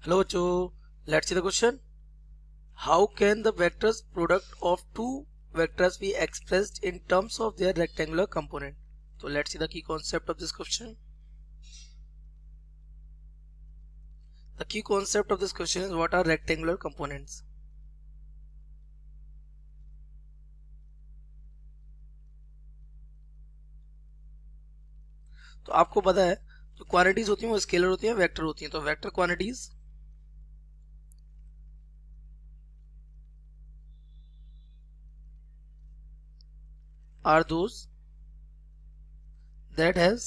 Hello बच्चों, let's see the question. How can the vectors product of two vectors be expressed in terms of their rectangular component? So let's see the key concept of this question. The key concept of this question is what are rectangular components. तो आपको पता है जो quantities होती हैं वो scalar होती हैं, वेक्टर होती हैं. तो vector quantities are those that has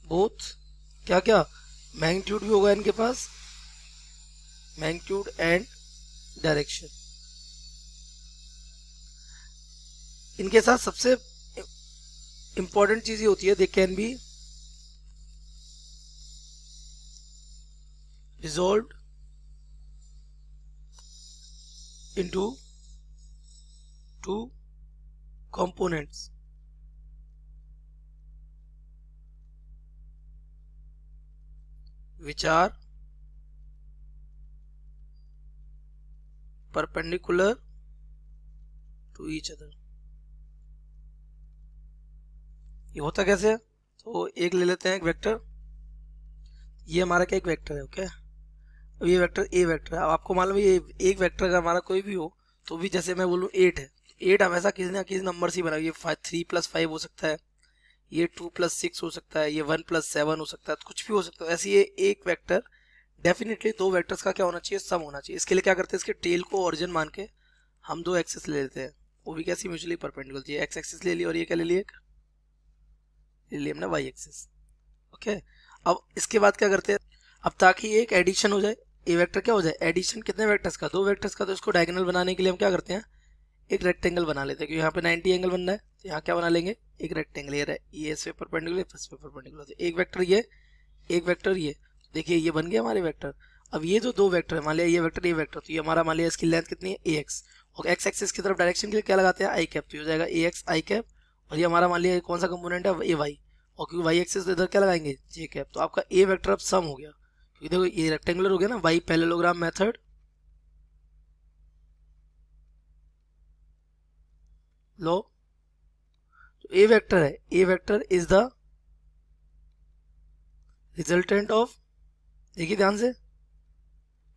both क्या क्या मैग्नीट्यूड भी होगा इनके पास, मैग्नीट्यूड एंड डायरेक्शन. इनके साथ सबसे इंपॉर्टेंट चीज ये होती है, they can be resolved into two components. Which are perpendicular to each other. ये होता कैसे है? तो एक ले लेते हैं एक वेक्टर. ये हमारा क्या एक वेक्टर है, ओके. अब ये वेक्टर ए वेक्टर है. अब आपको मालूम है ये एक वेक्टर का हमारा कोई भी हो तो भी, जैसे मैं बोलूँ 8 है, 8 हमेशा किसी ना किसी नंबर से ही बना. ये 3 + 5 हो सकता है, ये 2 + 6 हो सकता है, ये 1 + 7 हो सकता है, तो कुछ भी हो सकता है. ऐसे ये एक वेक्टर डेफिनेटली दो वेक्टर्स का क्या होना चाहिए, सम होना चाहिए. इसके लिए क्या करते हैं, इसके टेल को ओरिजिन मान के हम दो एक्सिस ले लेते हैं, वो भी कैसी म्यूचुअली परपेंडिकुलर चाहिए. एक्स एक्सिस ले ली और ये क्या ले लिया, ले लिया हमने वाई एक्सिस, ओके. अब इसके बाद क्या करते हैं, अब ताकि एक एडिशन हो जाए, ए वेक्टर क्या हो जाए एडिशन कितने वेक्टर्स का, दो वेक्टर्स का. तो इसको डायगोनल बनाने के लिए हम क्या करते हैं, एक रेक्टेंगल बना लेते हैं, क्योंकि यहाँ पे 90 एंगल बनना है. तो यहाँ क्या बना लेंगे, एक रेक्टेंगल. ये इस पे परपेंडिकुलर, इस पे परपेंडिकुलर. तो एक वेक्टर ये, एक वेक्टर ये. देखिए ये बन गया हमारे वेक्टर. अब ये जो दो वेक्टर है, मान लिया ये वेक्टर ये वेक्टर, तो ये हमारा मान लिया इसकी लेंथ कितनी है ए एक्स, और एक्स एक्सिस की तरफ डायरेक्शन के लिए क्या लगाते हैं आई कैप. तो ये हो जाएगा ए एक्स आई कैप. और ये हमारा मान लिया कौन सा कंपोनेंट है, ए वाई. और क्योंकि वाई एक्सिस इधर क्या लगाएंगे जे कैप. तो आपका ए वेक्टर अब सम हो गया, क्योंकि देखो ये रेक्टेंगुलर हो गया ना, वाई पैरेललोग्राम मेथड. लो तो ए वेक्टर है, a vector is the resultant of, देखिए ध्यान से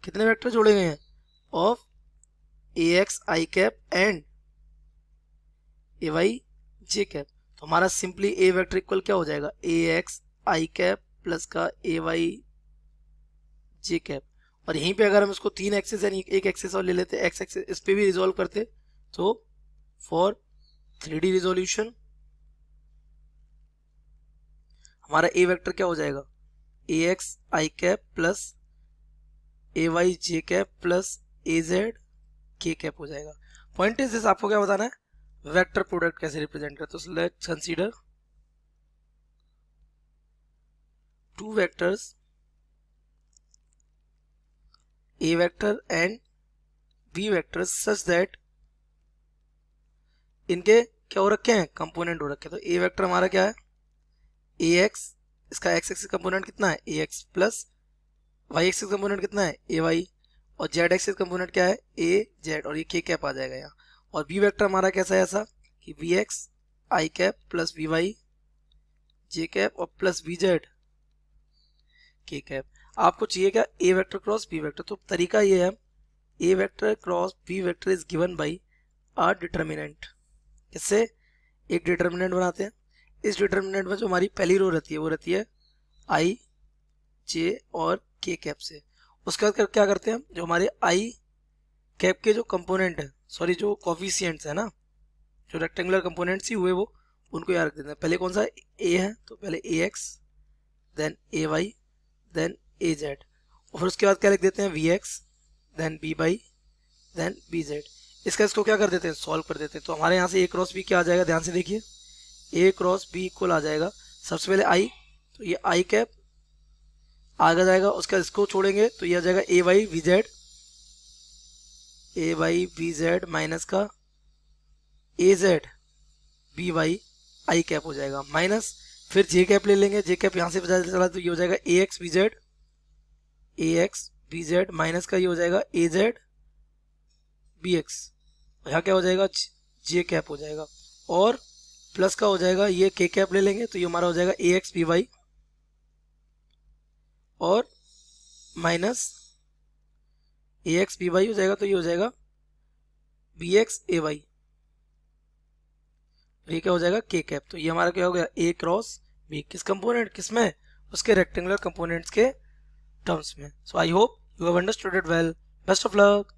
कितने वेक्टर जोड़े गए हैं, of a x i cap and a y j cap. तो हमारा सिंपली ए वेक्टर इक्वल क्या हो जाएगा, a x i cap plus का ए वाई जे कैप. और यहीं पे अगर हम इसको तीन एक्सेस यानी एक एक्सेस और ले लेते एक्स एक्सेस, इस पे भी रिजोल्व करते, तो फॉर 3D रिजोल्यूशन हमारा ए वेक्टर क्या हो जाएगा, a x i cap plus A y j cap plus A Z k cap हो जाएगा. पॉइंट इज दिस, आपको क्या बताना है, वेक्टर प्रोडक्ट कैसे रिप्रेजेंट करते. तो let's consider two vectors A vector and B vector such that इनके क्या हो रखे हैं, कंपोनेंट हो रखे हैं. तो ए वेक्टर हमारा क्या है, ए एक्स, इसका एक्स एक्सिस कंपोनेंट कितना है a x, plus y axis component कितना है ए वाई, और जेड एक्सिस कंपोनेंट क्या है ए जेड, और ये के कैप आ जाएगा यहाँ. और बी वेक्टर हमारा कैसा है, ऐसा कि v x i cap plus v y j cap और plus v z k cap. आपको चाहिए क्या, a vector cross b vector. तो तरीका ये है, a vector cross b vector is given by our determinant. इससे एक डिटर्मिनेंट बनाते हैं. इस डिटर्मिनेंट में जो हमारी पहली रो रहती है वो रहती है आई जे और के कैप से. उसके बाद क्या करते हैं, जो हमारे आई कैप के जो कंपोनेंट है, सॉरी जो कोफिशिएंट्स है ना, जो रेक्टेंगुलर कंपोनेंट्स ही हुए वो, उनको यहाँ रख देते हैं. पहले कौन सा ए है, तो पहले A X, then A Y, then A Z. और फिर उसके बाद क्या लिख देते हैं B X, then B Y, then B Z. इसको क्या कर देते हैं, सॉल्व कर देते हैं. तो हमारे यहाँ से ए क्रॉस बी क्या आ जाएगा, ध्यान से देखिए, ए क्रॉस बी इक्वल आ जाएगा सबसे पहले आई, तो ये आई कैप आगे जाएगा. उसका इसको छोड़ेंगे तो ये आ जाएगा a y v z, a y v z minus का a z b y i cap हो जाएगा, माइनस फिर जे कैप ले लेंगे, जे कैप यहाँ से पता चला तो ये हो जाएगा a x B Z minus का ये हो जाएगा ए जेड बी एक्स, यहाँ क्या हो जाएगा जे कैप हो जाएगा, और प्लस का हो जाएगा ये के कैप ले लेंगे तो ये हमारा हो जाएगा ए एक्स बी वाई, और माइनस ए एक्स बी वाई हो जाएगा तो ये हो जाएगा बी एक्स ए वाई, ये क्या हो जाएगा के कैप। तो ये हमारा क्या हो गया ए क्रॉस बी, किस कंपोनेंट, किसमें, उसके रेक्टेंगुलर कंपोनेंट्स के टर्म्स में। So I hope you have understood it well, best of luck.